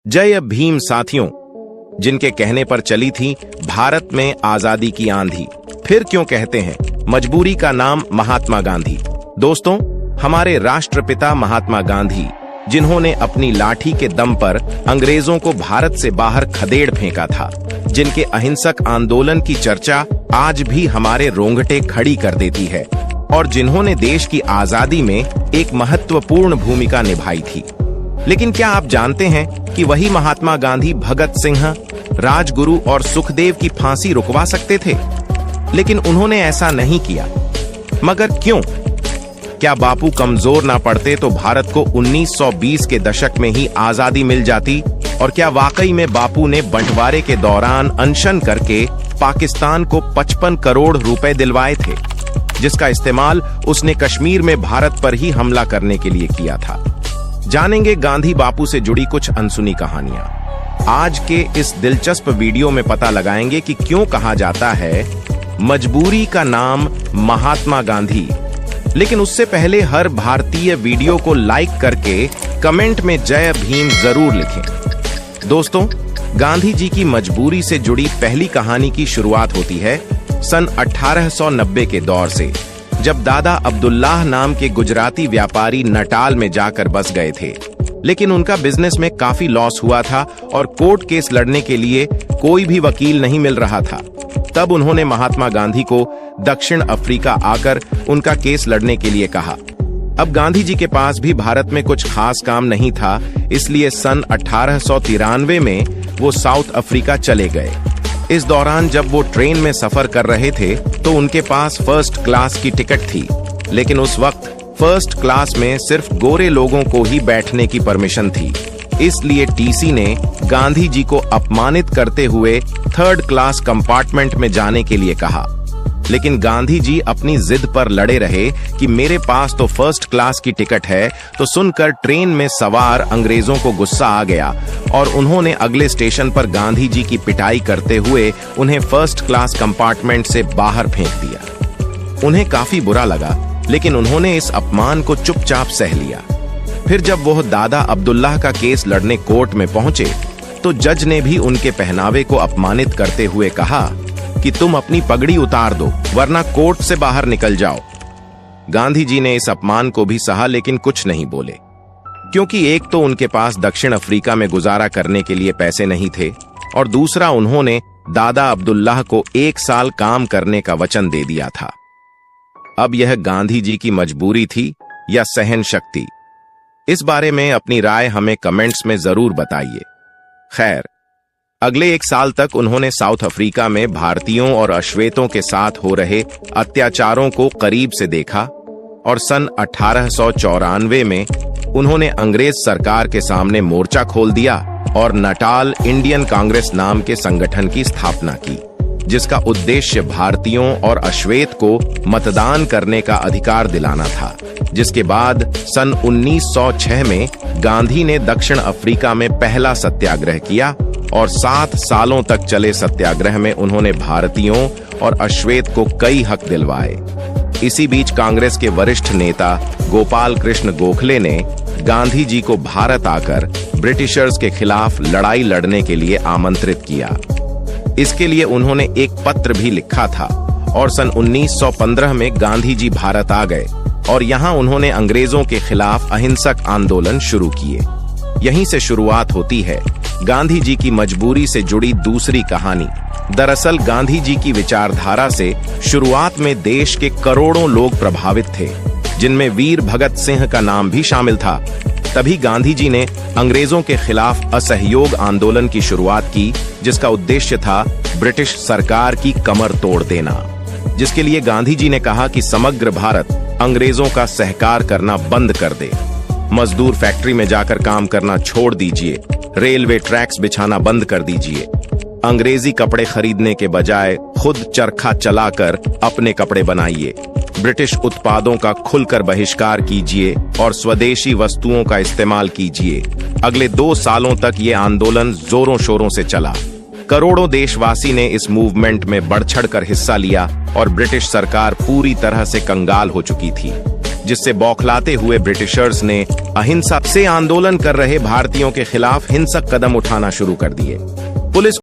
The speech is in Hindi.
जय भीम साथियों, जिनके कहने पर चली थी भारत में आजादी की आंधी, फिर क्यों कहते हैं मजबूरी का नाम महात्मा गांधी। दोस्तों, हमारे राष्ट्रपिता महात्मा गांधी, जिन्होंने अपनी लाठी के दम पर अंग्रेजों को भारत से बाहर खदेड़ फेंका था, जिनके अहिंसक आंदोलन की चर्चा आज भी हमारे रोंगटे खड़ी कर देती है और जिन्होंने देश की आजादी में एक महत्वपूर्ण भूमिका निभाई थी। लेकिन क्या आप जानते हैं कि वही महात्मा गांधी भगत सिंह, राजगुरु और सुखदेव की फांसी रुकवा सकते थे, लेकिन उन्होंने ऐसा नहीं किया। मगर क्यों? क्या बापू कमजोर ना पड़ते तो भारत को 1920 के दशक में ही आजादी मिल जाती? और क्या वाकई में बापू ने बंटवारे के दौरान अनशन करके पाकिस्तान को 55 करोड़ रुपए दिलवाए थे, जिसका इस्तेमाल उसने कश्मीर में भारत पर ही हमला करने के लिए किया था? जानेंगे गांधी बापू से जुड़ी कुछ अनसुनी कहानियां। आज के इस दिलचस्प वीडियो में पता लगाएंगे कि क्यों कहा जाता है मजबूरी का नाम महात्मा गांधी। लेकिन उससे पहले हर भारतीय वीडियो को लाइक करके कमेंट में जय भीम जरूर लिखें। दोस्तों, गांधी जी की मजबूरी से जुड़ी पहली कहानी की शुरुआत होती है सन 1890 के दौर से, जब दादा अब्दुल्लाह नाम के गुजराती व्यापारी नटाल में जाकर बस गए थे। लेकिन उनका बिजनेस में काफी लॉस हुआ था और कोर्ट केस लड़ने के लिए कोई भी वकील नहीं मिल रहा था। तब उन्होंने महात्मा गांधी को दक्षिण अफ्रीका आकर उनका केस लड़ने के लिए कहा। अब गांधी जी के पास भी भारत में कुछ खास काम नहीं था, इसलिए सन 1893 में वो साउथ अफ्रीका चले गए। इस दौरान जब वो ट्रेन में सफर कर रहे थे तो उनके पास फर्स्ट क्लास की टिकट थी, लेकिन उस वक्त फर्स्ट क्लास में सिर्फ गोरे लोगों को ही बैठने की परमिशन थी। इसलिए टीसी ने गांधी जी को अपमानित करते हुए थर्ड क्लास कंपार्टमेंट में जाने के लिए कहा। लेकिन गांधी जी अपनी जिद पर लड़े रहे कि मेरे पास तो फर्स्ट क्लास की टिकट है। तो सुनकर ट्रेन में सवार अंग्रेजों को गुस्सा आ गया और उन्होंने अगले स्टेशन पर गांधी जी की पिटाई करते हुए उन्हें फर्स्ट क्लास कंपार्टमेंट से बाहर फेंक दिया। उन्हें काफी बुरा लगा, लेकिन उन्होंने इस अपमान को चुपचाप सह लिया। फिर जब वो दादा अब्दुल्लाह का केस लड़ने कोर्ट में पहुंचे तो जज ने भी उनके पहनावे को अपमानित करते हुए कहा कि तुम अपनी पगड़ी उतार दो, वरना कोर्ट से बाहर निकल जाओ। गांधी जी ने इस अपमान को भी सहा, लेकिन कुछ नहीं बोले, क्योंकि एक तो उनके पास दक्षिण अफ्रीका में गुजारा करने के लिए पैसे नहीं थे और दूसरा उन्होंने दादा अब्दुल्लाह को 1 साल काम करने का वचन दे दिया था। अब यह गांधी जी की मजबूरी थी या सहन शक्ति? इस बारे में अपनी राय हमें कमेंट्स में जरूर बताइए। खैर, अगले 1 साल तक उन्होंने साउथ अफ्रीका में भारतीयों और अश्वेतों के साथ हो रहे अत्याचारों को करीब से देखा और सन 1894 में उन्होंने अंग्रेज सरकार के सामने मोर्चा खोल दिया और नटाल इंडियन कांग्रेस नाम के संगठन की स्थापना की, जिसका उद्देश्य भारतीयों और अश्वेत को मतदान करने का अधिकार दिलाना था। जिसके बाद सन 1906 में गांधी ने दक्षिण अफ्रीका में पहला सत्याग्रह किया और 7 सालों तक चले सत्याग्रह में उन्होंने भारतीयों और अश्वेत को कई हक दिलवाए। इसी बीच कांग्रेस के वरिष्ठ नेता गोपाल कृष्ण गोखले ने गांधी जी को भारत आकर ब्रिटिशर्स के खिलाफ लड़ाई लड़ने के लिए आमंत्रित किया। इसके लिए उन्होंने एक पत्र भी लिखा था और सन 1915 में गांधी जी भारत आ गए और यहाँ उन्होंने अंग्रेजों के खिलाफ अहिंसक आंदोलन शुरू किए। यहीं से शुरुआत होती है गांधी जी की मजबूरी से जुड़ी दूसरी कहानी। दरअसल गांधी जी की विचारधारा से शुरुआत में देश के करोड़ों लोग प्रभावित थे, जिनमें वीर भगत सिंह का नाम भी शामिल था। तभी गांधी जी ने अंग्रेजों के खिलाफ असहयोग आंदोलन की शुरुआत की, जिसका उद्देश्य था ब्रिटिश सरकार की कमर तोड़ देना। जिसके लिए गांधी जी ने कहा कि समग्र भारत अंग्रेजों का सहकार करना बंद कर दे, मजदूर फैक्ट्री में जाकर काम करना छोड़ दीजिए, रेलवे ट्रैक्स बिछाना बंद कर दीजिए, अंग्रेजी कपड़े खरीदने के बजाय खुद चरखा चलाकर अपने कपड़े बनाइए, ब्रिटिश उत्पादों का खुलकर बहिष्कार कीजिए और स्वदेशी वस्तुओं का इस्तेमाल कीजिए। अगले 2 सालों तक ये आंदोलन जोरों शोरों से चला। करोड़ों देशवासी ने इस मूवमेंट में बढ़ चढ़कर हिस्सा लिया और ब्रिटिश सरकार पूरी तरह से कंगाल हो चुकी थी। जिससे बौखलाते हुए ब्रिटिशर्स ने अहिंसा से आंदोलन कर रहे भारतीयों के खिलाफ हिंसक कदम उठाना शुरू कर दिए।